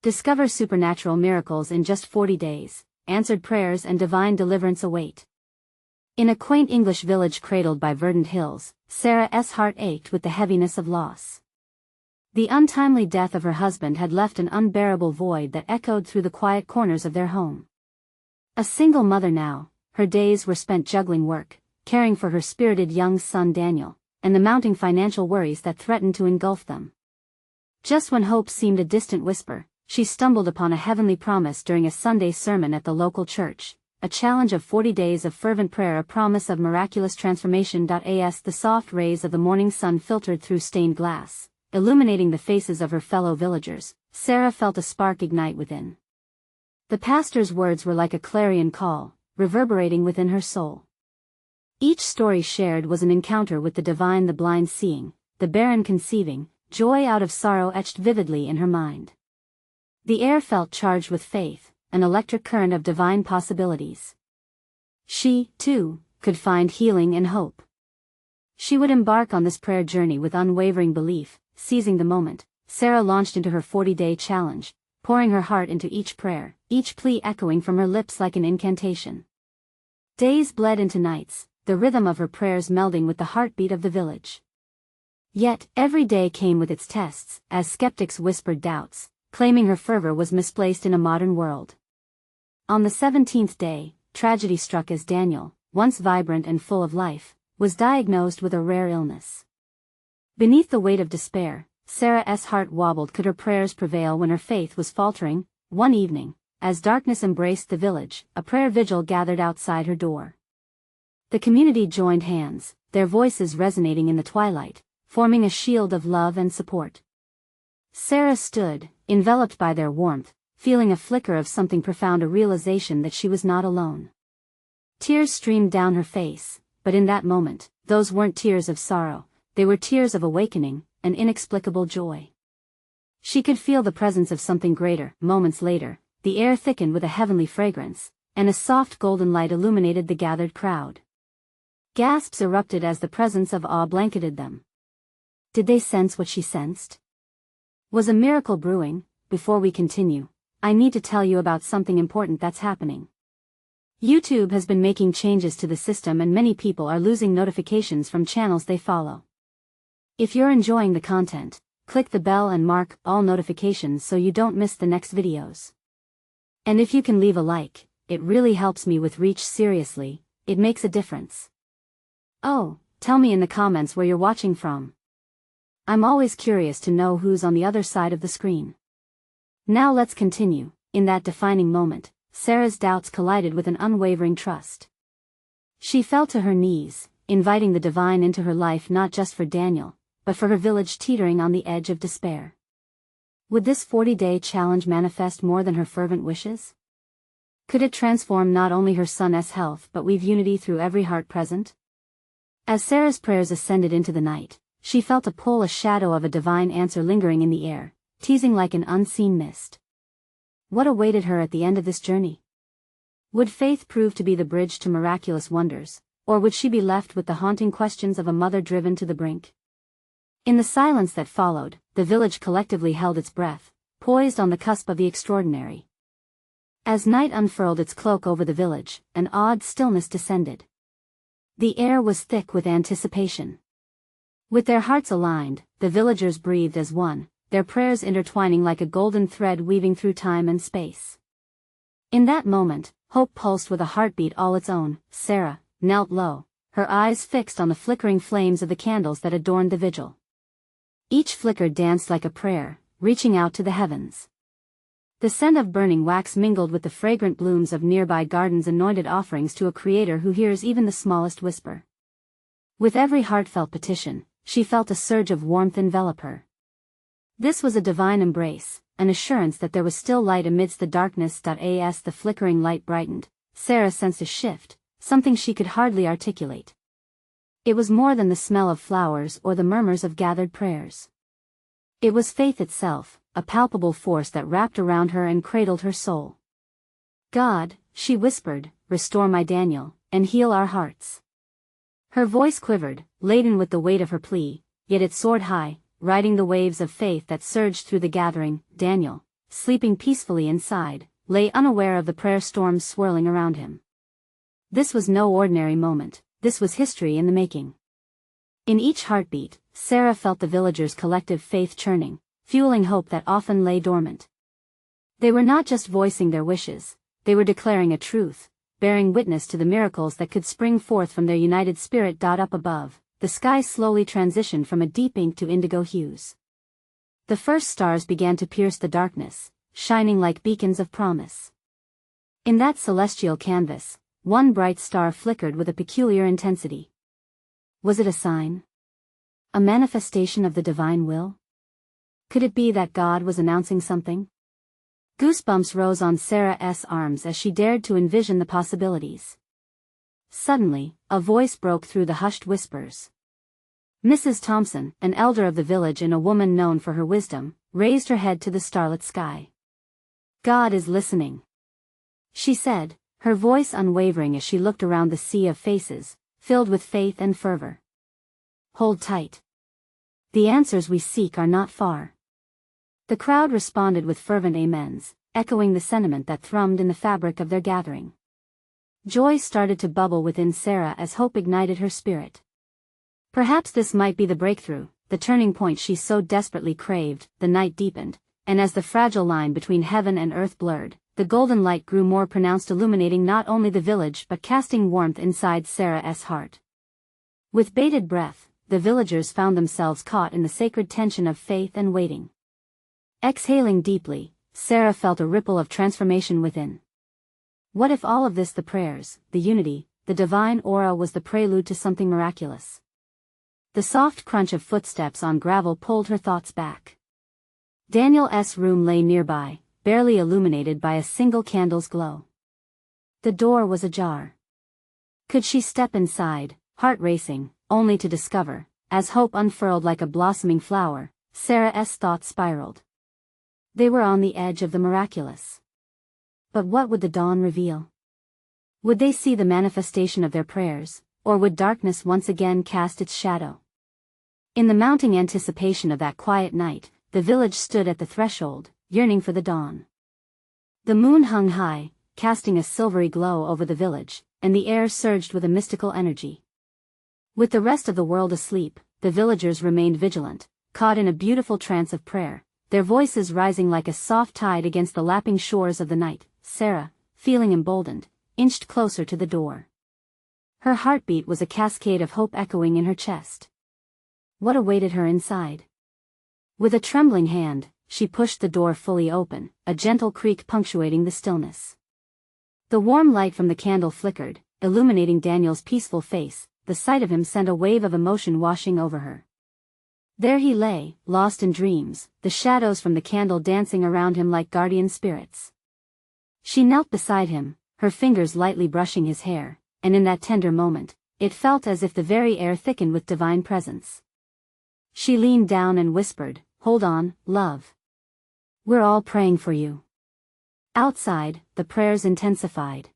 Discover supernatural miracles in just 40 days, answered prayers and divine deliverance await. In a quaint English village cradled by verdant hills, Sarah's heart ached with the heaviness of loss. The untimely death of her husband had left an unbearable void that echoed through the quiet corners of their home. A single mother now, her days were spent juggling work, caring for her spirited young son Daniel, and the mounting financial worries that threatened to engulf them. Just when hope seemed a distant whisper, she stumbled upon a heavenly promise during a Sunday sermon at the local church, a challenge of 40 days of fervent prayer, a promise of miraculous transformation. As the soft rays of the morning sun filtered through stained glass, illuminating the faces of her fellow villagers, Sarah felt a spark ignite within. The pastor's words were like a clarion call, reverberating within her soul. Each story shared was an encounter with the divine, the blind seeing, the barren conceiving, joy out of sorrow etched vividly in her mind. The air felt charged with faith, an electric current of divine possibilities. She, too, could find healing and hope. She would embark on this prayer journey with unwavering belief. Seizing the moment, Sarah launched into her 40-day challenge, pouring her heart into each prayer, each plea echoing from her lips like an incantation. Days bled into nights, the rhythm of her prayers melding with the heartbeat of the village. Yet, every day came with its tests, as skeptics whispered doubts, claiming her fervor was misplaced in a modern world. On the 17th day, tragedy struck as Daniel, once vibrant and full of life, was diagnosed with a rare illness. Beneath the weight of despair, Sarah's heart wobbled. Could her prayers prevail when her faith was faltering? One evening, as darkness embraced the village, a prayer vigil gathered outside her door. The community joined hands, their voices resonating in the twilight, forming a shield of love and support. Sarah stood, enveloped by their warmth, feeling a flicker of something profound, a realization that she was not alone. Tears streamed down her face, but in that moment, those weren't tears of sorrow. They were tears of awakening, an inexplicable joy. She could feel the presence of something greater. Moments later, the air thickened with a heavenly fragrance, and a soft golden light illuminated the gathered crowd. Gasps erupted as the presence of awe blanketed them. Did they sense what she sensed? Was a miracle brewing? Before we continue, I need to tell you about something important that's happening. YouTube has been making changes to the system and many people are losing notifications from channels they follow. If you're enjoying the content, click the bell and mark all notifications so you don't miss the next videos. And if you can leave a like, it really helps me with reach. Seriously, it makes a difference. Oh, tell me in the comments where you're watching from. I'm always curious to know who's on the other side of the screen. Now let's continue. In that defining moment, Sarah's doubts collided with an unwavering trust. She fell to her knees, inviting the divine into her life, not just for Daniel, but for her village teetering on the edge of despair. Would this 40-day challenge manifest more than her fervent wishes? Could it transform not only her son's health but weave unity through every heart present? As Sarah's prayers ascended into the night, she felt a pull, a shadow of a divine answer lingering in the air, teasing like an unseen mist. What awaited her at the end of this journey? Would faith prove to be the bridge to miraculous wonders, or would she be left with the haunting questions of a mother driven to the brink? In the silence that followed, the village collectively held its breath, poised on the cusp of the extraordinary. As night unfurled its cloak over the village, an awed stillness descended. The air was thick with anticipation. With their hearts aligned, the villagers breathed as one, their prayers intertwining like a golden thread weaving through time and space. In that moment, hope pulsed with a heartbeat all its own. Sarah knelt low, her eyes fixed on the flickering flames of the candles that adorned the vigil. Each flicker danced like a prayer, reaching out to the heavens. The scent of burning wax mingled with the fragrant blooms of nearby gardens, anointed offerings to a creator who hears even the smallest whisper. With every heartfelt petition, she felt a surge of warmth envelop her. This was a divine embrace, an assurance that there was still light amidst the darkness. As the flickering light brightened, Sarah sensed a shift, something she could hardly articulate. It was more than the smell of flowers or the murmurs of gathered prayers. It was faith itself, a palpable force that wrapped around her and cradled her soul. God, she whispered, restore my Daniel, and heal our hearts. Her voice quivered, laden with the weight of her plea, yet it soared high, riding the waves of faith that surged through the gathering. Daniel, sleeping peacefully inside, lay unaware of the prayer storms swirling around him. This was no ordinary moment, this was history in the making. In each heartbeat, Sarah felt the villagers' collective faith churning, fueling hope that often lay dormant. They were not just voicing their wishes, they were declaring a truth, bearing witness to the miracles that could spring forth from their united spirit. Up above, the sky slowly transitioned from a deep ink to indigo hues. The first stars began to pierce the darkness, shining like beacons of promise. In that celestial canvas, one bright star flickered with a peculiar intensity. Was it a sign? A manifestation of the divine will? Could it be that God was announcing something? Goosebumps rose on Sarah's arms as she dared to envision the possibilities. Suddenly, a voice broke through the hushed whispers. Mrs. Thompson, an elder of the village and a woman known for her wisdom, raised her head to the starlit sky. God is listening, she said, her voice unwavering as she looked around the sea of faces, filled with faith and fervor. Hold tight. The answers we seek are not far. The crowd responded with fervent amens, echoing the sentiment that thrummed in the fabric of their gathering. Joy started to bubble within Sarah as hope ignited her spirit. Perhaps this might be the breakthrough, the turning point she so desperately craved. The night deepened, and as the fragile line between heaven and earth blurred, the golden light grew more pronounced, illuminating not only the village but casting warmth inside Sarah's heart. With bated breath, the villagers found themselves caught in the sacred tension of faith and waiting. Exhaling deeply, Sarah felt a ripple of transformation within. What if all of this, the prayers, the unity, the divine aura, was the prelude to something miraculous? The soft crunch of footsteps on gravel pulled her thoughts back. Daniel's room lay nearby, barely illuminated by a single candle's glow. The door was ajar. Could she step inside, heart racing, only to discover, as hope unfurled like a blossoming flower, Sarah's thoughts spiraled. They were on the edge of the miraculous. But what would the dawn reveal? Would they see the manifestation of their prayers, or would darkness once again cast its shadow? In the mounting anticipation of that quiet night, the village stood at the threshold, yearning for the dawn. The moon hung high, casting a silvery glow over the village, and the air surged with a mystical energy. With the rest of the world asleep, the villagers remained vigilant, caught in a beautiful trance of prayer, their voices rising like a soft tide against the lapping shores of the night. Sarah, feeling emboldened, inched closer to the door. Her heartbeat was a cascade of hope echoing in her chest. What awaited her inside? With a trembling hand, she pushed the door fully open, a gentle creak punctuating the stillness. The warm light from the candle flickered, illuminating Daniel's peaceful face. The sight of him sent a wave of emotion washing over her. There he lay, lost in dreams, the shadows from the candle dancing around him like guardian spirits. She knelt beside him, her fingers lightly brushing his hair, and in that tender moment, it felt as if the very air thickened with divine presence. She leaned down and whispered, "Hold on, love. We're all praying for you." Outside, the prayers intensified.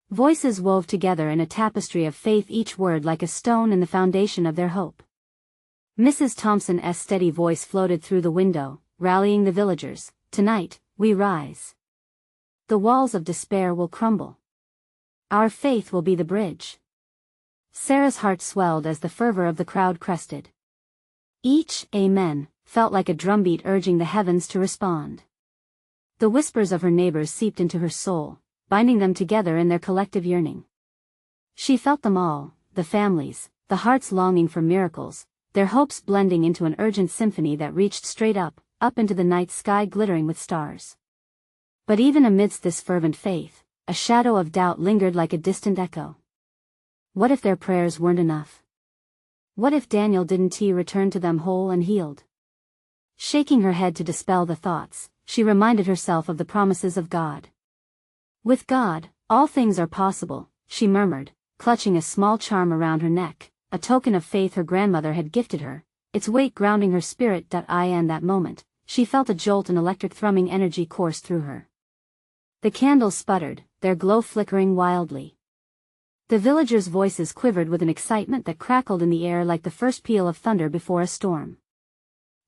Voices wove together in a tapestry of faith, each word like a stone in the foundation of their hope. Mrs. Thompson's steady voice floated through the window, rallying the villagers. "Tonight, we rise. The walls of despair will crumble. Our faith will be the bridge." Sarah's heart swelled as the fervor of the crowd crested. Each "Amen" felt like a drumbeat urging the heavens to respond. The whispers of her neighbors seeped into her soul, binding them together in their collective yearning. She felt them all, the families, the hearts longing for miracles, their hopes blending into an urgent symphony that reached straight up into the night sky glittering with stars. But even amidst this fervent faith, a shadow of doubt lingered like a distant echo. What if their prayers weren't enough? What if Daniel didn't return to them whole and healed? Shaking her head to dispel the thoughts, she reminded herself of the promises of God. "With God, all things are possible," she murmured, clutching a small charm around her neck, a token of faith her grandmother had gifted her, its weight grounding her spirit. In that moment, she felt a jolt, an electric thrumming energy course through her. The candles sputtered, their glow flickering wildly. The villagers' voices quivered with an excitement that crackled in the air like the first peal of thunder before a storm.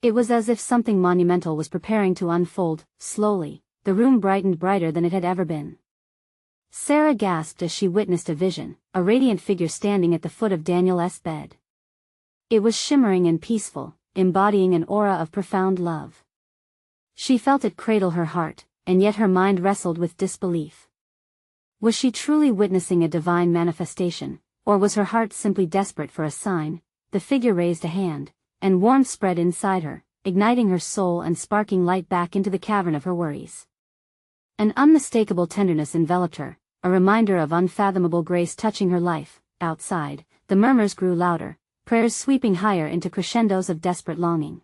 It was as if something monumental was preparing to unfold. Slowly, the room brightened brighter than it had ever been. Sarah gasped as she witnessed a vision, a radiant figure standing at the foot of Daniel's bed. It was shimmering and peaceful, embodying an aura of profound love. She felt it cradle her heart, and yet her mind wrestled with disbelief. Was she truly witnessing a divine manifestation, or was her heart simply desperate for a sign? The figure raised a hand, and warmth spread inside her, igniting her soul and sparking light back into the cavern of her worries. An unmistakable tenderness enveloped her, a reminder of unfathomable grace touching her life. Outside, the murmurs grew louder, prayers sweeping higher into crescendos of desperate longing.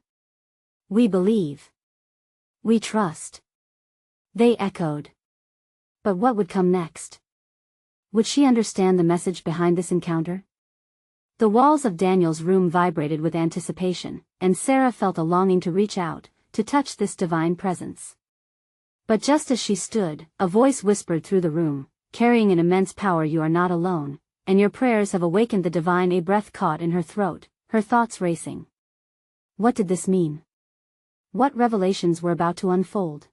"We believe. We trust." They echoed. But what would come next? Would she understand the message behind this encounter? The walls of Daniel's room vibrated with anticipation, and Sarah felt a longing to reach out, to touch this divine presence. But just as she stood, a voice whispered through the room, carrying an immense power. "You are not alone, and your prayers have awakened the divine." A breath caught in her throat, her thoughts racing. What did this mean? What revelations were about to unfold?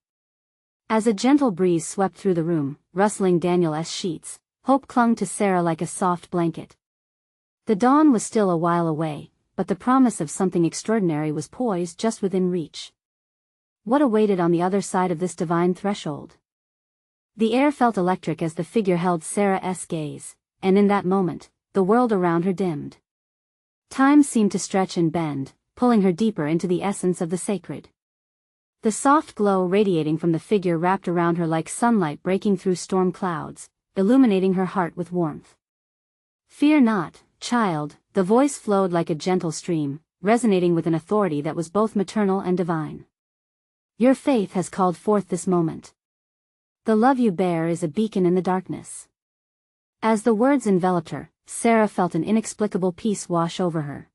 As a gentle breeze swept through the room, rustling Daniel's sheets, hope clung to Sarah like a soft blanket. The dawn was still a while away, but the promise of something extraordinary was poised just within reach. What awaited on the other side of this divine threshold? The air felt electric as the figure held Sarah's gaze, and in that moment, the world around her dimmed. Time seemed to stretch and bend, pulling her deeper into the essence of the sacred. The soft glow radiating from the figure wrapped around her like sunlight breaking through storm clouds, illuminating her heart with warmth. "Fear not, child," the voice flowed like a gentle stream, resonating with an authority that was both maternal and divine. "Your faith has called forth this moment. The love you bear is a beacon in the darkness." As the words enveloped her, Sarah felt an inexplicable peace wash over her.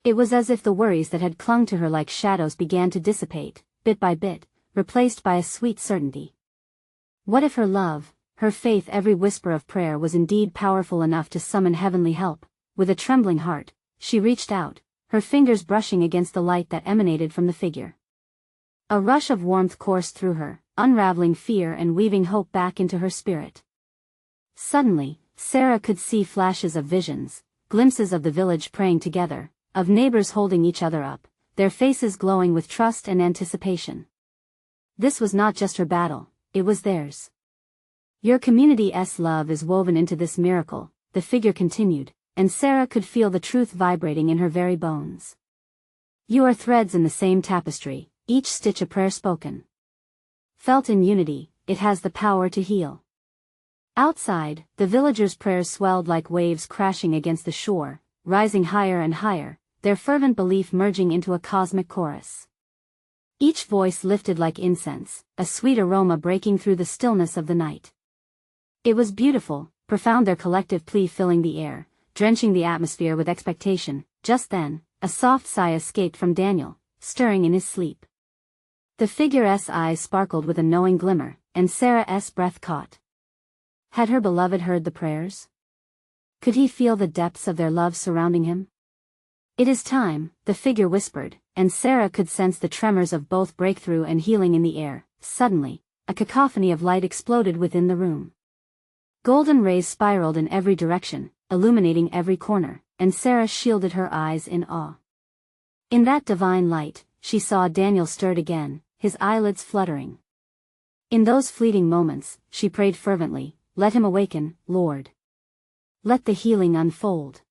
It was as if the worries that had clung to her like shadows began to dissipate, bit by bit, replaced by a sweet certainty. What if her love, her faith, every whisper of prayer was indeed powerful enough to summon heavenly help? With a trembling heart, she reached out, her fingers brushing against the light that emanated from the figure. A rush of warmth coursed through her, unraveling fear and weaving hope back into her spirit. Suddenly, Sarah could see flashes of visions, glimpses of the village praying together, of neighbors holding each other up, their faces glowing with trust and anticipation. This was not just her battle, it was theirs. "Your community's love is woven into this miracle," the figure continued, and Sarah could feel the truth vibrating in her very bones. "You are threads in the same tapestry, each stitch a prayer spoken. Felt in unity, it has the power to heal." Outside, the villagers' prayers swelled like waves crashing against the shore, rising higher and higher, their fervent belief merging into a cosmic chorus. Each voice lifted like incense, a sweet aroma breaking through the stillness of the night. It was beautiful, profound, their collective plea filling the air, drenching the atmosphere with expectation. Just then, a soft sigh escaped from Daniel, stirring in his sleep. The figure's eyes sparkled with a knowing glimmer, and Sarah's breath caught. Had her beloved heard the prayers? Could he feel the depths of their love surrounding him? "It is time," the figure whispered, and Sarah could sense the tremors of both breakthrough and healing in the air. Suddenly, a cacophony of light exploded within the room. Golden rays spiraled in every direction, illuminating every corner, and Sarah shielded her eyes in awe. In that divine light, she saw Daniel stirred again, his eyelids fluttering. In those fleeting moments, she prayed fervently, "Let him awaken, Lord. Let the healing unfold."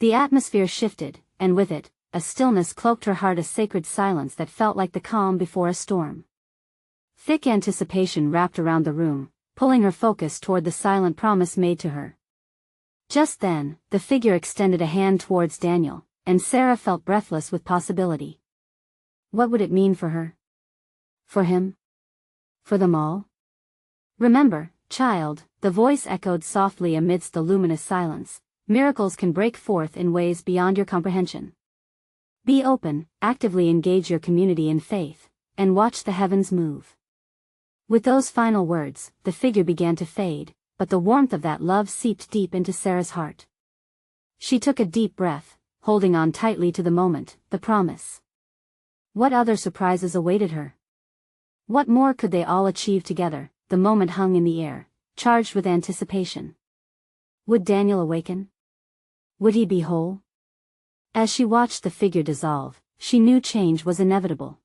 The atmosphere shifted, and with it, a stillness cloaked her heart, a sacred silence that felt like the calm before a storm. Thick anticipation wrapped around the room, pulling her focus toward the silent promise made to her. Just then, the figure extended a hand towards Daniel, and Sarah felt breathless with possibility. What would it mean for her? For him? For them all? "Remember, child," the voice echoed softly amidst the luminous silence, "miracles can break forth in ways beyond your comprehension. Be open, actively engage your community in faith, and watch the heavens move." With those final words, the figure began to fade, but the warmth of that love seeped deep into Sarah's heart. She took a deep breath, holding on tightly to the moment, the promise. What other surprises awaited her? What more could they all achieve together? The moment hung in the air, charged with anticipation. Would Daniel awaken? Would he be whole? As she watched the figure dissolve, she knew change was inevitable.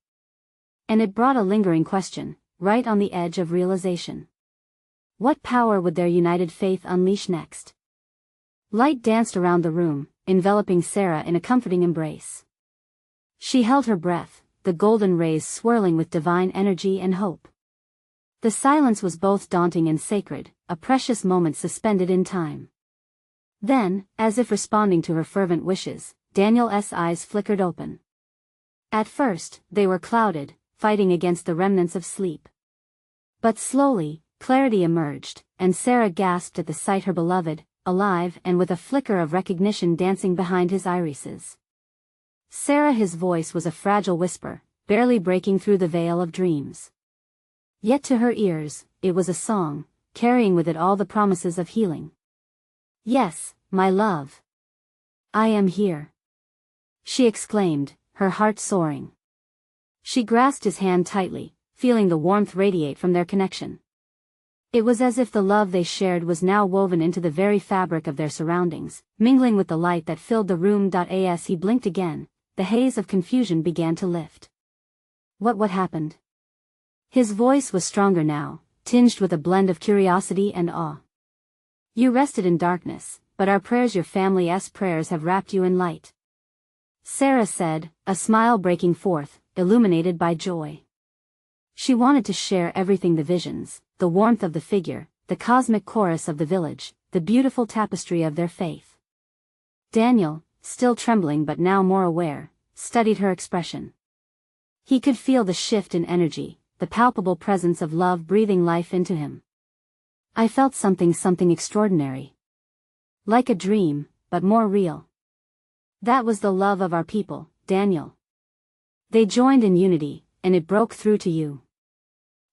And it brought a lingering question, right on the edge of realization. What power would their united faith unleash next? Light danced around the room, enveloping Sarah in a comforting embrace. She held her breath, the golden rays swirling with divine energy and hope. The silence was both daunting and sacred, a precious moment suspended in time. Then, as if responding to her fervent wishes, Daniel's eyes flickered open. At first, they were clouded, fighting against the remnants of sleep. But slowly, clarity emerged, and Sarah gasped at the sight her beloved, alive and with a flicker of recognition dancing behind his irises. Sarah, his voice was a fragile whisper, barely breaking through the veil of dreams. Yet to her ears, it was a song, carrying with it all the promises of healing. Yes, my love. I am here. She exclaimed, her heart soaring. She grasped his hand tightly, feeling the warmth radiate from their connection. It was as if the love they shared was now woven into the very fabric of their surroundings, mingling with the light that filled the room. As he blinked again, the haze of confusion began to lift. What happened? His voice was stronger now, tinged with a blend of curiosity and awe. You rested in darkness, but our prayers, your family's prayers, have wrapped you in light. Sarah said, a smile breaking forth, illuminated by joy. She wanted to share everything: the visions, the warmth of the figure, the cosmic chorus of the village, the beautiful tapestry of their faith. Daniel, still trembling but now more aware, studied her expression. He could feel the shift in energy, the palpable presence of love breathing life into him. I felt something extraordinary. Like a dream, but more real. That was the love of our people, Daniel. They joined in unity, and it broke through to you.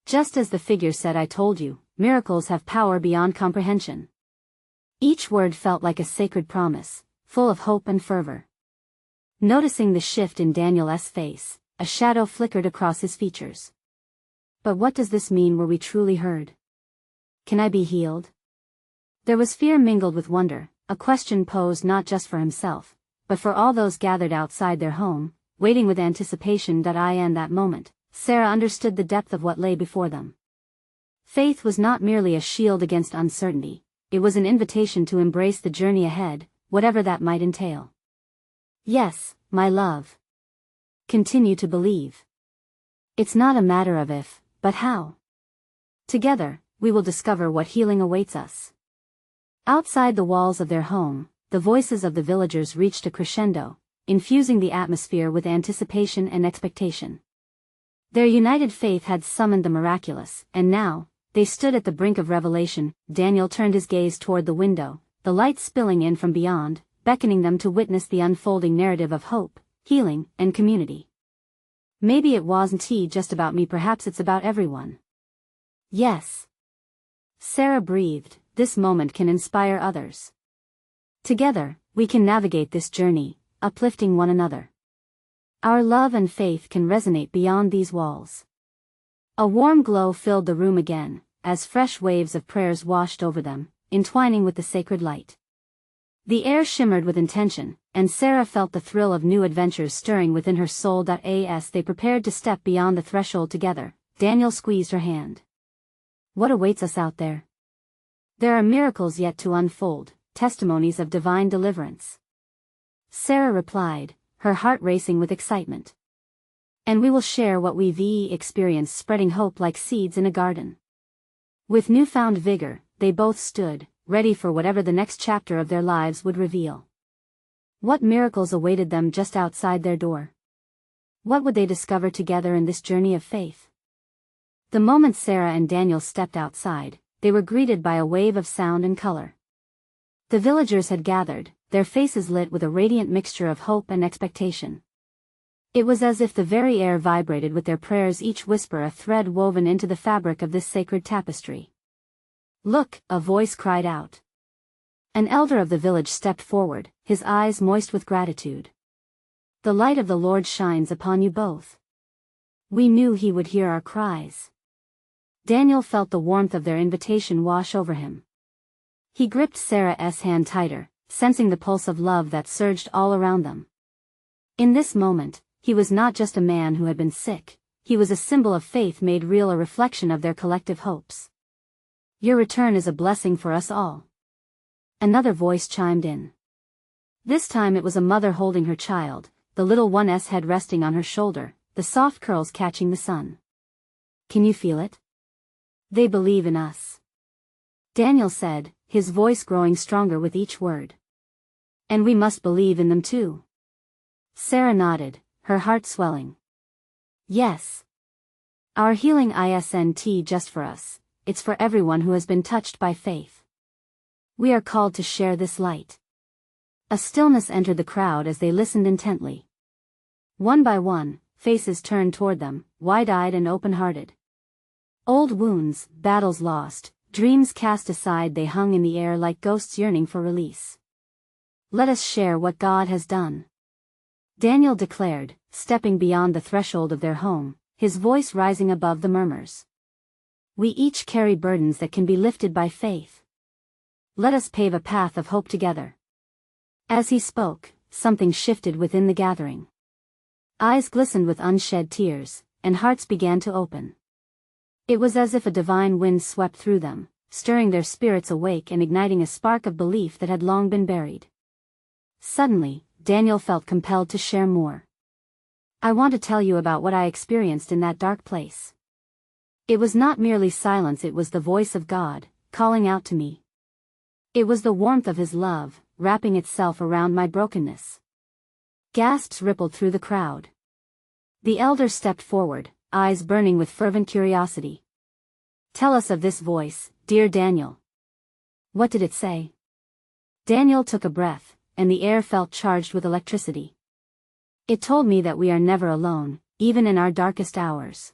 Just as the figure said, I told you, miracles have power beyond comprehension. Each word felt like a sacred promise, full of hope and fervor. Noticing the shift in Daniel's face, a shadow flickered across his features. But what does this mean? Were we truly heard? Can I be healed? There was fear mingled with wonder, a question posed not just for himself, but for all those gathered outside their home, waiting with anticipation. In that moment, Sarah understood the depth of what lay before them. Faith was not merely a shield against uncertainty, it was an invitation to embrace the journey ahead, whatever that might entail. Yes, my love. Continue to believe. It's not a matter of if, but how. Together, we will discover what healing awaits us. Outside the walls of their home, the voices of the villagers reached a crescendo, infusing the atmosphere with anticipation and expectation. Their united faith had summoned the miraculous, and now, they stood at the brink of revelation. Daniel turned his gaze toward the window, the light spilling in from beyond, beckoning them to witness the unfolding narrative of hope, healing, and community. Maybe it wasn't just about me, perhaps it's about everyone. Yes. Sarah breathed, this moment can inspire others. Together, we can navigate this journey, uplifting one another. Our love and faith can resonate beyond these walls. A warm glow filled the room again, as fresh waves of prayers washed over them, entwining with the sacred light. The air shimmered with intention, and Sarah felt the thrill of new adventures stirring within her soul. As they prepared to step beyond the threshold together, Daniel squeezed her hand. What awaits us out there? There are miracles yet to unfold, testimonies of divine deliverance. Sarah replied, her heart racing with excitement. And we will share what we've experienced, spreading hope like seeds in a garden. With newfound vigor, they both stood, ready for whatever the next chapter of their lives would reveal. What miracles awaited them just outside their door? What would they discover together in this journey of faith? The moment Sarah and Daniel stepped outside, they were greeted by a wave of sound and color. The villagers had gathered, their faces lit with a radiant mixture of hope and expectation. It was as if the very air vibrated with their prayers, each whisper a thread woven into the fabric of this sacred tapestry. Look, a voice cried out. An elder of the village stepped forward, his eyes moist with gratitude. The light of the Lord shines upon you both. We knew he would hear our cries. Daniel felt the warmth of their invitation wash over him. He gripped Sarah's hand tighter, sensing the pulse of love that surged all around them. In this moment, he was not just a man who had been sick, he was a symbol of faith made real, a reflection of their collective hopes. Your return is a blessing for us all. Another voice chimed in. This time it was a mother holding her child, the little one's head resting on her shoulder, the soft curls catching the sun. Can you feel it? They believe in us. Daniel said, his voice growing stronger with each word. And we must believe in them too. Sarah nodded, her heart swelling. Yes. Our healing isn't just for us, it's for everyone who has been touched by faith. We are called to share this light. A stillness entered the crowd as they listened intently. One by one, faces turned toward them, wide-eyed and open-hearted. Old wounds, battles lost, dreams cast aside, they hung in the air like ghosts yearning for release. Let us share what God has done. Daniel declared, stepping beyond the threshold of their home, his voice rising above the murmurs. We each carry burdens that can be lifted by faith. Let us pave a path of hope together. As he spoke, something shifted within the gathering. Eyes glistened with unshed tears, and hearts began to open. It was as if a divine wind swept through them, stirring their spirits awake and igniting a spark of belief that had long been buried. Suddenly, Daniel felt compelled to share more. I want to tell you about what I experienced in that dark place. It was not merely silence, it was the voice of God, calling out to me. It was the warmth of His love, wrapping itself around my brokenness. Gasps rippled through the crowd. The elder stepped forward, eyes burning with fervent curiosity. Tell us of this voice, dear Daniel. What did it say? Daniel took a breath, and the air felt charged with electricity. It told me that we are never alone, even in our darkest hours.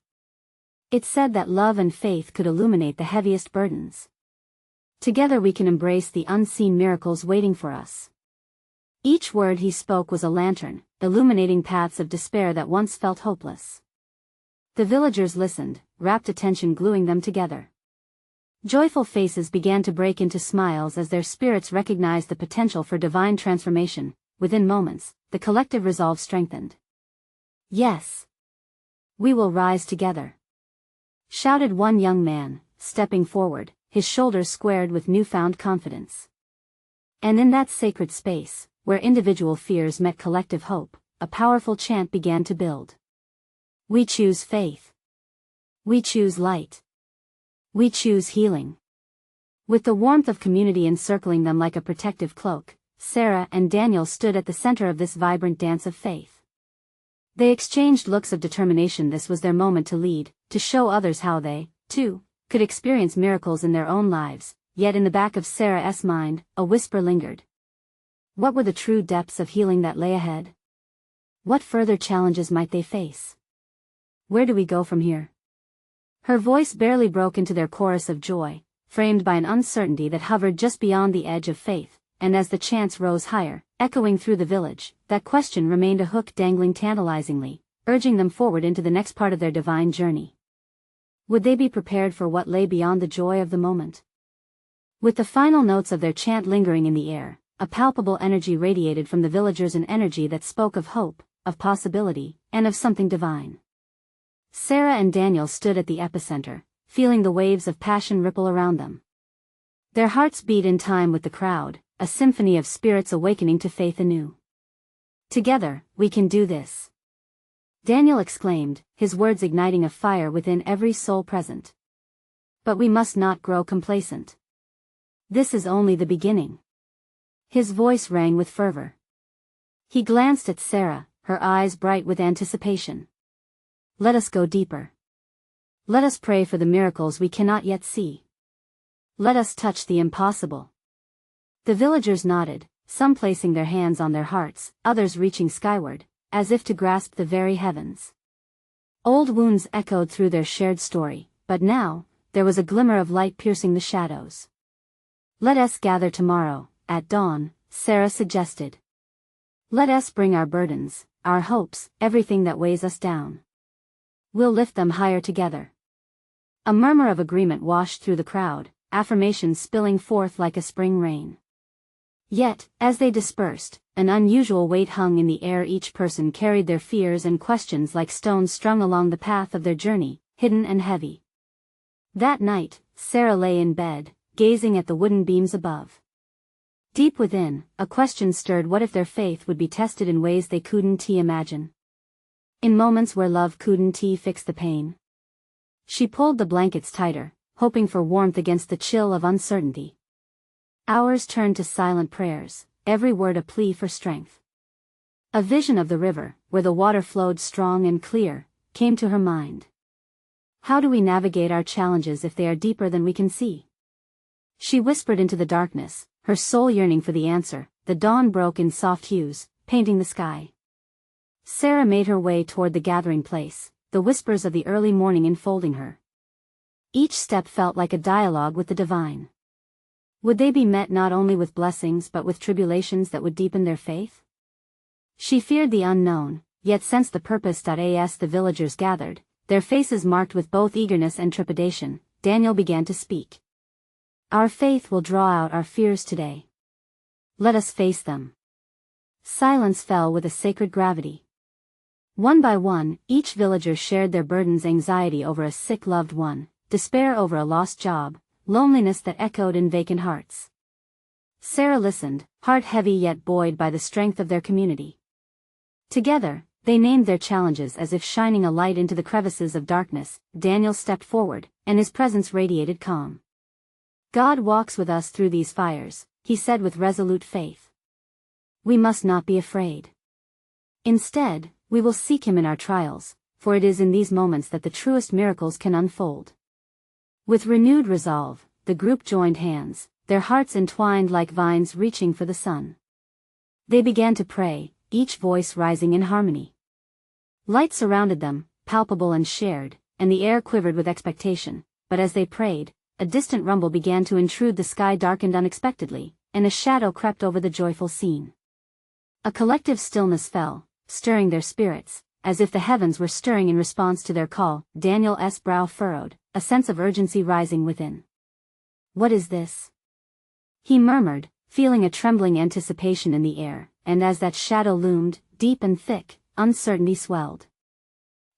It said that love and faith could illuminate the heaviest burdens. Together we can embrace the unseen miracles waiting for us. Each word he spoke was a lantern, illuminating paths of despair that once felt hopeless. The villagers listened, rapt attention gluing them together. Joyful faces began to break into smiles as their spirits recognized the potential for divine transformation. Within moments, the collective resolve strengthened. Yes. We will rise together, shouted one young man, stepping forward, his shoulders squared with newfound confidence. And in that sacred space, where individual fears met collective hope, a powerful chant began to build. We choose faith. We choose light. We choose healing. With the warmth of community encircling them like a protective cloak, Sarah and Daniel stood at the center of this vibrant dance of faith. They exchanged looks of determination. This was their moment to lead, to show others how they, too, could experience miracles in their own lives. Yet in the back of Sarah's mind, a whisper lingered. What were the true depths of healing that lay ahead? What further challenges might they face? Where do we go from here? Her voice barely broke into their chorus of joy, framed by an uncertainty that hovered just beyond the edge of faith, and as the chants rose higher, echoing through the village, that question remained a hook dangling tantalizingly, urging them forward into the next part of their divine journey. Would they be prepared for what lay beyond the joy of the moment? With the final notes of their chant lingering in the air, a palpable energy radiated from the villagers, an energy that spoke of hope, of possibility, and of something divine. Sarah and Daniel stood at the epicenter, feeling the waves of passion ripple around them. Their hearts beat in time with the crowd, a symphony of spirits awakening to faith anew. Together, we can do this, Daniel exclaimed, his words igniting a fire within every soul present. But we must not grow complacent. This is only the beginning. His voice rang with fervor. He glanced at Sarah, her eyes bright with anticipation. Let us go deeper. Let us pray for the miracles we cannot yet see. Let us touch the impossible. The villagers nodded, some placing their hands on their hearts, others reaching skyward, as if to grasp the very heavens. Old wounds echoed through their shared story, but now, there was a glimmer of light piercing the shadows. Let us gather tomorrow, at dawn, Sarah suggested. Let us bring our burdens, our hopes, everything that weighs us down. We'll lift them higher together. A murmur of agreement washed through the crowd, affirmations spilling forth like a spring rain. Yet, as they dispersed, an unusual weight hung in the air. Each person carried their fears and questions like stones strung along the path of their journey, hidden and heavy. That night, Sarah lay in bed, gazing at the wooden beams above. Deep within, a question stirred: what if their faith would be tested in ways they couldn't imagine? In moments where love couldn't fix the pain. She pulled the blankets tighter, hoping for warmth against the chill of uncertainty. Hours turned to silent prayers, every word a plea for strength. A vision of the river, where the water flowed strong and clear, came to her mind. How do we navigate our challenges if they are deeper than we can see? She whispered into the darkness, her soul yearning for the answer. The dawn broke in soft hues, painting the sky. Sarah made her way toward the gathering place, the whispers of the early morning enfolding her. Each step felt like a dialogue with the divine. Would they be met not only with blessings but with tribulations that would deepen their faith? She feared the unknown, yet sensed the purpose. As the villagers gathered, their faces marked with both eagerness and trepidation, Daniel began to speak. Our faith will draw out our fears today. Let us face them. Silence fell with a sacred gravity. One by one, each villager shared their burdens: anxiety over a sick loved one, despair over a lost job, loneliness that echoed in vacant hearts. Sarah listened, heart heavy yet buoyed by the strength of their community. Together, they named their challenges as if shining a light into the crevices of darkness. Daniel stepped forward, and his presence radiated calm. God walks with us through these fires, he said with resolute faith. We must not be afraid. Instead, we will seek him in our trials, for it is in these moments that the truest miracles can unfold. With renewed resolve, the group joined hands, their hearts entwined like vines reaching for the sun. They began to pray, each voice rising in harmony. Light surrounded them, palpable and shared, and the air quivered with expectation. But as they prayed, a distant rumble began to intrude. The sky darkened unexpectedly, and a shadow crept over the joyful scene. A collective stillness fell, stirring their spirits, as if the heavens were stirring in response to their call. Daniel's brow furrowed, a sense of urgency rising within. What is this? He murmured, feeling a trembling anticipation in the air, and as that shadow loomed, deep and thick, uncertainty swelled.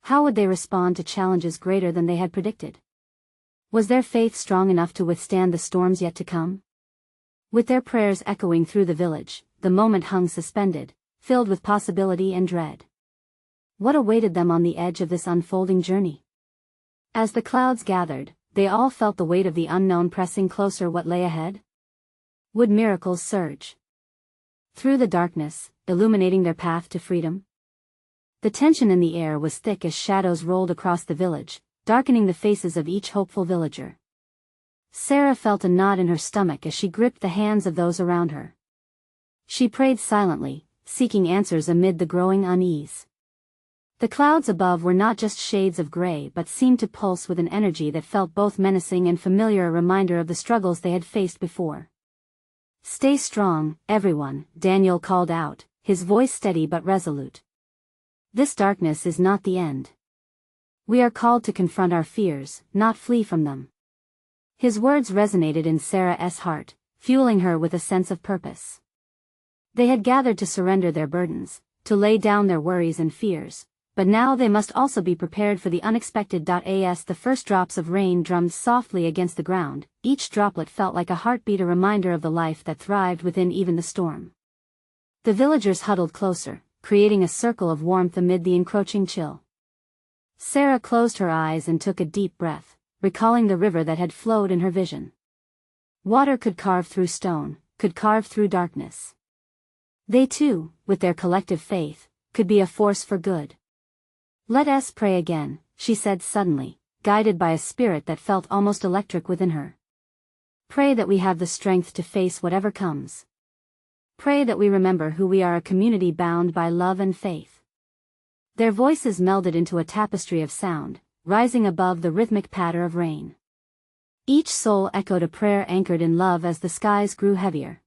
How would they respond to challenges greater than they had predicted? Was their faith strong enough to withstand the storms yet to come? With their prayers echoing through the village, the moment hung suspended, filled with possibility and dread. What awaited them on the edge of this unfolding journey? As the clouds gathered, they all felt the weight of the unknown pressing closer. What lay ahead? Would miracles surge through the darkness, illuminating their path to freedom? The tension in the air was thick as shadows rolled across the village, darkening the faces of each hopeful villager. Sarah felt a knot in her stomach as she gripped the hands of those around her. She prayed silently, seeking answers amid the growing unease. The clouds above were not just shades of gray but seemed to pulse with an energy that felt both menacing and familiar, a reminder of the struggles they had faced before. Stay strong, everyone, Daniel called out, his voice steady but resolute. This darkness is not the end. We are called to confront our fears, not flee from them. His words resonated in Sarah's heart, fueling her with a sense of purpose. They had gathered to surrender their burdens, to lay down their worries and fears, but now they must also be prepared for the unexpected. As the first drops of rain drummed softly against the ground, each droplet felt like a heartbeat, a reminder of the life that thrived within even the storm. The villagers huddled closer, creating a circle of warmth amid the encroaching chill. Sarah closed her eyes and took a deep breath, recalling the river that had flowed in her vision. Water could carve through stone, could carve through darkness. They too, with their collective faith, could be a force for good. Let us pray again, she said suddenly, guided by a spirit that felt almost electric within her. Pray that we have the strength to face whatever comes. Pray that we remember who we are, a community bound by love and faith. Their voices melded into a tapestry of sound, rising above the rhythmic patter of rain. Each soul echoed a prayer anchored in love as the skies grew heavier.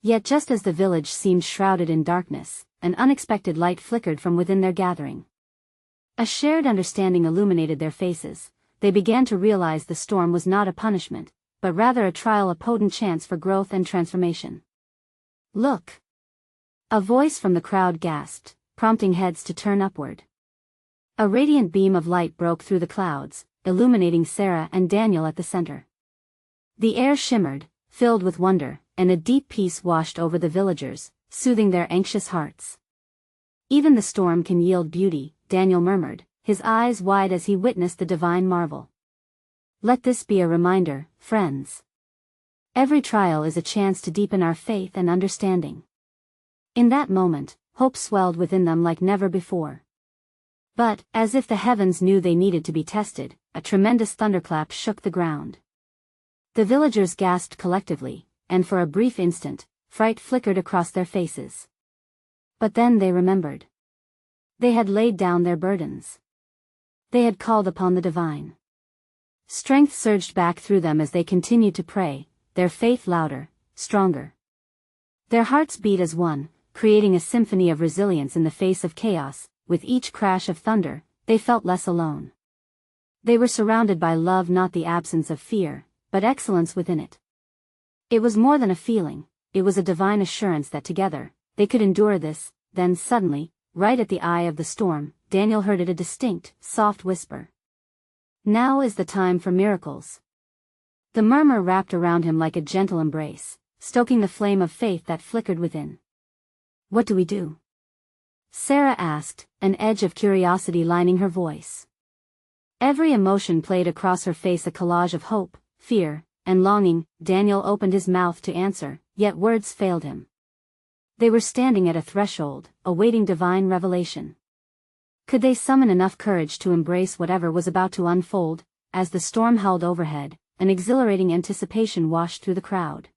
Yet just as the village seemed shrouded in darkness, an unexpected light flickered from within their gathering. A shared understanding illuminated their faces. They began to realize the storm was not a punishment, but rather a trial, a potent chance for growth and transformation. "Look!" A voice from the crowd gasped, prompting heads to turn upward. A radiant beam of light broke through the clouds, illuminating Sarah and Daniel at the center. The air shimmered, filled with wonder, and a deep peace washed over the villagers, soothing their anxious hearts. "Even the storm can yield beauty," Daniel murmured, his eyes wide as he witnessed the divine marvel. "Let this be a reminder, friends. Every trial is a chance to deepen our faith and understanding." In that moment, hope swelled within them like never before. But, as if the heavens knew they needed to be tested, a tremendous thunderclap shook the ground. The villagers gasped collectively, and for a brief instant, fright flickered across their faces. But then they remembered. They had laid down their burdens. They had called upon the divine. Strength surged back through them as they continued to pray, their faith louder, stronger. Their hearts beat as one, creating a symphony of resilience in the face of chaos. With each crash of thunder, they felt less alone. They were surrounded by love, not the absence of fear, but excellence within it. It was more than a feeling, it was a divine assurance that together, they could endure this. Then suddenly, right at the eye of the storm, Daniel heard it, a distinct, soft whisper. "Now is the time for miracles." The murmur wrapped around him like a gentle embrace, stoking the flame of faith that flickered within. "What do we do?" Sarah asked, an edge of curiosity lining her voice. Every emotion played across her face, a collage of hope, fear, and longing. Daniel opened his mouth to answer, yet words failed him. They were standing at a threshold, awaiting divine revelation. Could they summon enough courage to embrace whatever was about to unfold? As the storm howled overhead, an exhilarating anticipation washed through the crowd.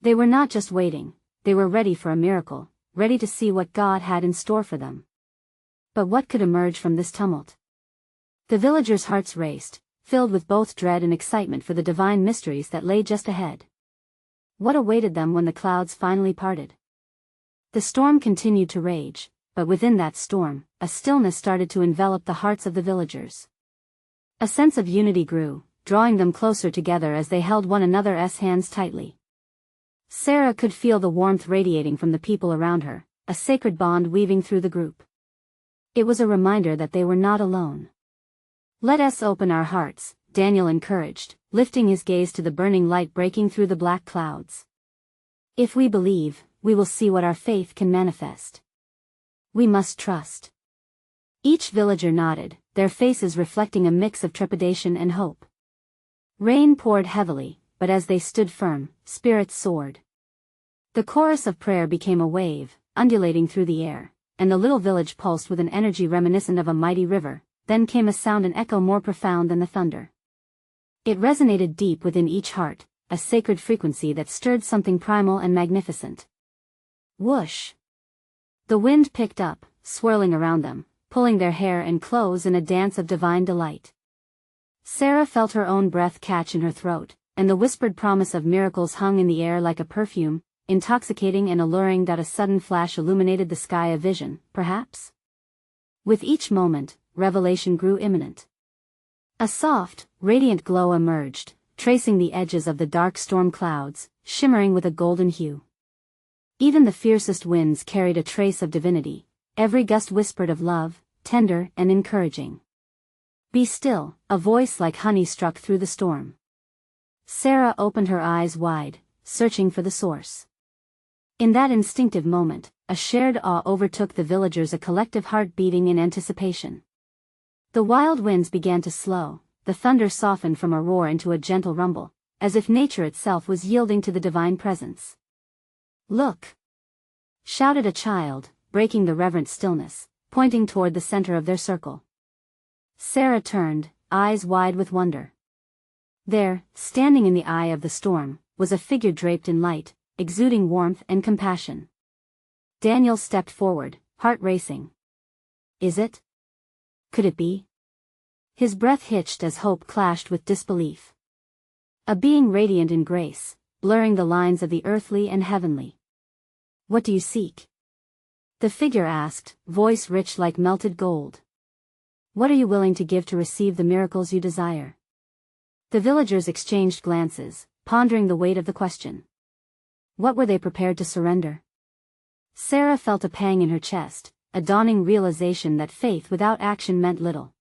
They were not just waiting, they were ready for a miracle, ready to see what God had in store for them. But what could emerge from this tumult? The villagers' hearts raced, filled with both dread and excitement for the divine mysteries that lay just ahead. What awaited them when the clouds finally parted? The storm continued to rage, but within that storm, a stillness started to envelop the hearts of the villagers. A sense of unity grew, drawing them closer together as they held one another's hands tightly. Sarah could feel the warmth radiating from the people around her, a sacred bond weaving through the group. It was a reminder that they were not alone. "Let us open our hearts," Daniel encouraged, lifting his gaze to the burning light breaking through the black clouds. "If we believe, we will see what our faith can manifest. We must trust." Each villager nodded, their faces reflecting a mix of trepidation and hope. Rain poured heavily, but as they stood firm, spirits soared. The chorus of prayer became a wave, undulating through the air, and the little village pulsed with an energy reminiscent of a mighty river. Then came a sound, an echo more profound than the thunder. It resonated deep within each heart, a sacred frequency that stirred something primal and magnificent. Whoosh! The wind picked up, swirling around them, pulling their hair and clothes in a dance of divine delight. Sarah felt her own breath catch in her throat, and the whispered promise of miracles hung in the air like a perfume, intoxicating and alluring. That a sudden flash illuminated the sky, a vision, perhaps? With each moment, revelation grew imminent. A soft, radiant glow emerged, tracing the edges of the dark storm clouds, shimmering with a golden hue. Even the fiercest winds carried a trace of divinity, every gust whispered of love, tender and encouraging. "Be still," a voice like honey struck through the storm. Sarah opened her eyes wide, searching for the source. In that instinctive moment, a shared awe overtook the villagers, a collective heart beating in anticipation. The wild winds began to slow, the thunder softened from a roar into a gentle rumble, as if nature itself was yielding to the divine presence. "Look!" shouted a child, breaking the reverent stillness, pointing toward the center of their circle. Sarah turned, eyes wide with wonder. There, standing in the eye of the storm, was a figure draped in light, exuding warmth and compassion. Daniel stepped forward, heart racing. "Is it? Could it be?" His breath hitched as hope clashed with disbelief. A being radiant in grace, blurring the lines of the earthly and heavenly. "What do you seek?" the figure asked, voice rich like melted gold. What are you willing to give to receive the miracles you desire? The villagers exchanged glances, pondering the weight of the question. What were they prepared to surrender? Sarah felt a pang in her chest, a dawning realization that faith without action meant little.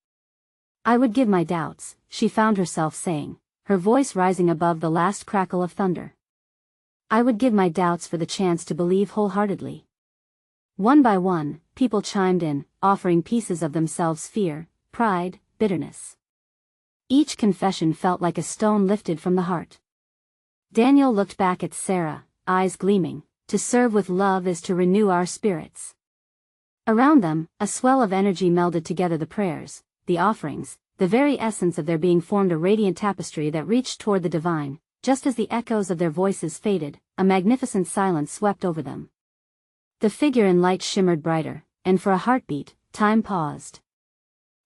I would give my doubts, she found herself saying, her voice rising above the last crackle of thunder. I would give my doubts for the chance to believe wholeheartedly. One by one, people chimed in, offering pieces of themselves: fear, pride, bitterness. Each confession felt like a stone lifted from the heart. Daniel looked back at Sarah, eyes gleaming. To serve with love is to renew our spirits. Around them, a swell of energy melded together: the prayers, the offerings, the very essence of their being formed a radiant tapestry that reached toward the divine. Just as the echoes of their voices faded, a magnificent silence swept over them. The figure in light shimmered brighter, and for a heartbeat, time paused.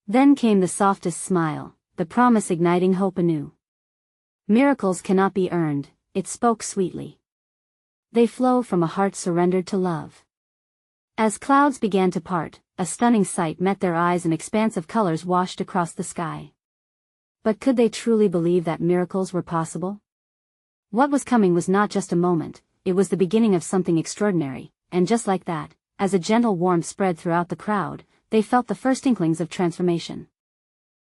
Then came the softest smile, the promise igniting hope anew. Miracles cannot be earned, it spoke sweetly. They flow from a heart surrendered to love. As clouds began to part, a stunning sight met their eyes: an expanse of colors washed across the sky. But could they truly believe that miracles were possible? What was coming was not just a moment, it was the beginning of something extraordinary, and just like that, as a gentle warmth spread throughout the crowd, they felt the first inklings of transformation.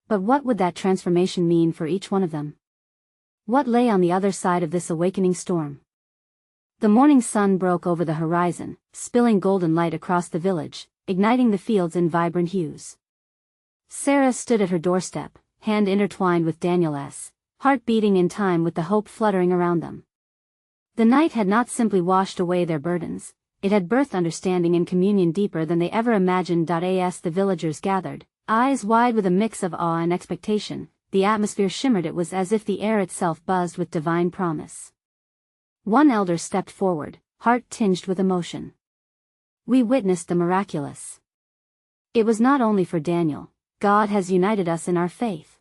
But what would that transformation mean for each one of them? What lay on the other side of this awakening storm? The morning sun broke over the horizon, spilling golden light across the village, igniting the fields in vibrant hues. Sarah stood at her doorstep, hand intertwined with Daniel's, heart beating in time with the hope fluttering around them. The night had not simply washed away their burdens, it had birthed understanding and communion deeper than they ever imagined. As the villagers gathered, eyes wide with a mix of awe and expectation, the atmosphere shimmered. It was as if the air itself buzzed with divine promise. One elder stepped forward, heart tinged with emotion. We witnessed the miraculous. It was not only for Daniel, God has united us in our faith.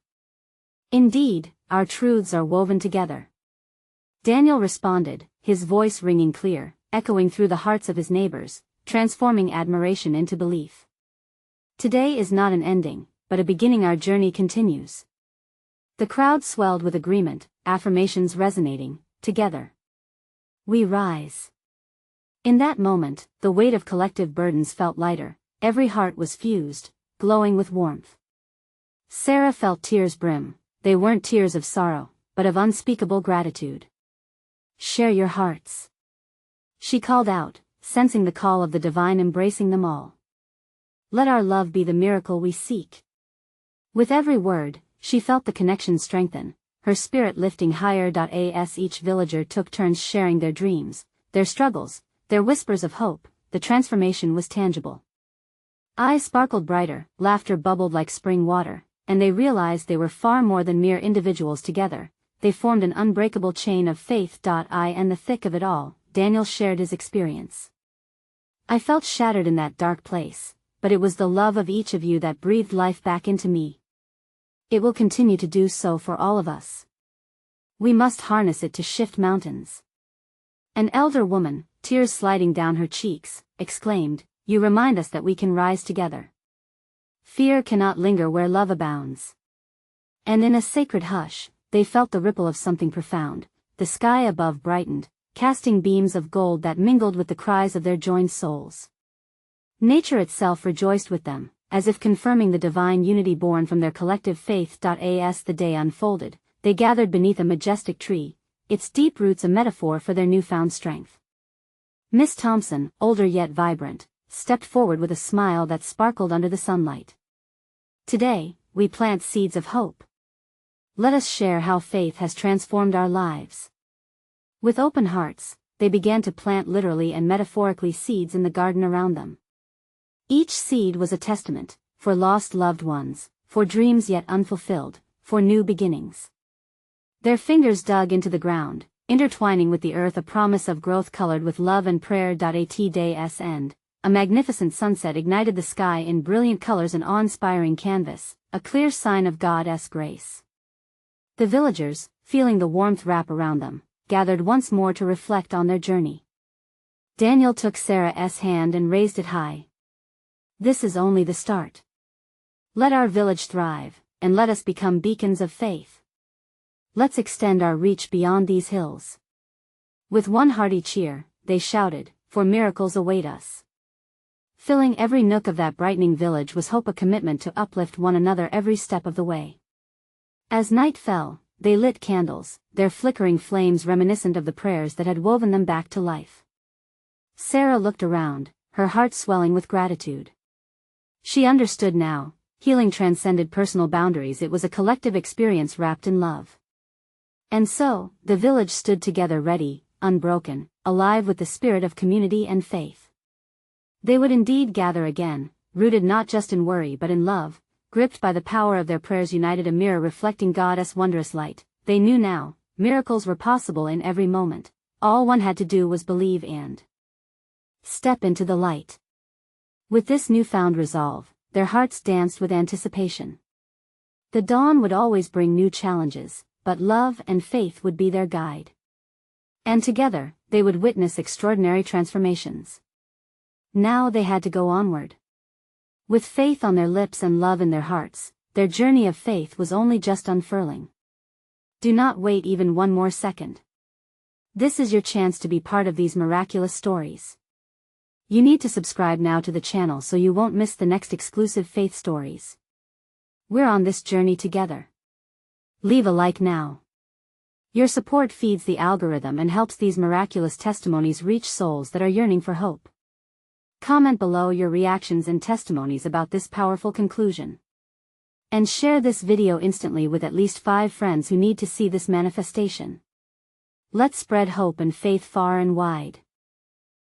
Indeed, our truths are woven together. Daniel responded, his voice ringing clear, echoing through the hearts of his neighbors, transforming admiration into belief. Today is not an ending, but a beginning. Our journey continues. The crowd swelled with agreement, affirmations resonating: together we rise. In that moment, the weight of collective burdens felt lighter, every heart was fused, glowing with warmth. Sarah felt tears brim. They weren't tears of sorrow, but of unspeakable gratitude. Share your hearts, she called out, sensing the call of the divine embracing them all. Let our love be the miracle we seek. With every word, she felt the connection strengthen, her spirit lifting higher. As each villager took turns sharing their dreams, their struggles, their whispers of hope, the transformation was tangible. Eyes sparkled brighter, laughter bubbled like spring water, and they realized they were far more than mere individuals. Together, they formed an unbreakable chain of faith. In the thick of it all, Daniel shared his experience. I felt shattered in that dark place, but it was the love of each of you that breathed life back into me. It will continue to do so for all of us. We must harness it to shift mountains. An elder woman, tears sliding down her cheeks, exclaimed, You remind us that we can rise together. Fear cannot linger where love abounds. And in a sacred hush, they felt the ripple of something profound. The sky above brightened, casting beams of gold that mingled with the cries of their joined souls. Nature itself rejoiced with them, as if confirming the divine unity born from their collective faith. As the day unfolded, they gathered beneath a majestic tree, its deep roots a metaphor for their newfound strength. Miss Thompson, older yet vibrant, stepped forward with a smile that sparkled under the sunlight. Today, we plant seeds of hope. Let us share how faith has transformed our lives. With open hearts, they began to plant literally and metaphorically seeds in the garden around them. Each seed was a testament, for lost loved ones, for dreams yet unfulfilled, for new beginnings. Their fingers dug into the ground, intertwining with the earth a promise of growth colored with love and prayer. At day's end, a magnificent sunset ignited the sky in brilliant colors, an awe-inspiring canvas, a clear sign of God's grace. The villagers, feeling the warmth wrap around them, gathered once more to reflect on their journey. Daniel took Sarah's hand and raised it high. This is only the start. Let our village thrive, and let us become beacons of faith. Let's extend our reach beyond these hills. With one hearty cheer, they shouted, for miracles await us. Filling every nook of that brightening village was hope, a commitment to uplift one another every step of the way. As night fell, they lit candles, their flickering flames reminiscent of the prayers that had woven them back to life. Sarah looked around, her heart swelling with gratitude. She understood now, healing transcended personal boundaries. It was a collective experience wrapped in love. And so, the village stood together, ready, unbroken, alive with the spirit of community and faith. They would indeed gather again, rooted not just in worry but in love, gripped by the power of their prayers, united, a mirror reflecting God's wondrous light. They knew now, miracles were possible in every moment. All one had to do was believe and step into the light. With this newfound resolve, their hearts danced with anticipation. The dawn would always bring new challenges, but love and faith would be their guide. And together, they would witness extraordinary transformations. Now they had to go onward. With faith on their lips and love in their hearts, their journey of faith was only just unfurling. Do not wait even one more second. This is your chance to be part of these miraculous stories. You need to subscribe now to the channel so you won't miss the next exclusive faith stories. We're on this journey together. Leave a like now. Your support feeds the algorithm and helps these miraculous testimonies reach souls that are yearning for hope. Comment below your reactions and testimonies about this powerful conclusion. And share this video instantly with at least 5 friends who need to see this manifestation. Let's spread hope and faith far and wide.